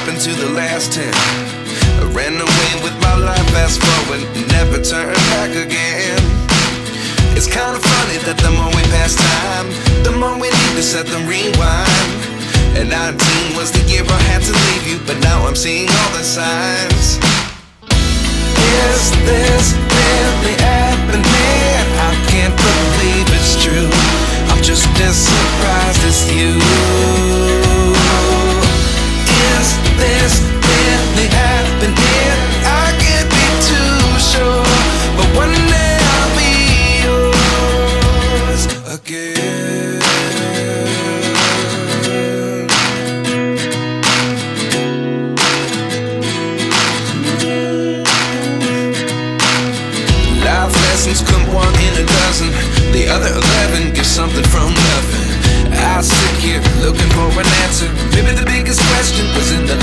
happened to the last 10? I ran away with my life, fast forward, never turn back again. It's kinda funny that the more we pass time, the more we need to set them rewind. And 19 was the year I had to leave you, but now I'm seeing all the signs. Is this really happening? I can't believe it's true. I'm just as surprised as you. Is this really happening? I can't be too sure, but one day I'll be yours again. Life lessons come one in a dozen. The other 11 get something from nothing. I sit here looking for an answer. Maybe the biggest question was in the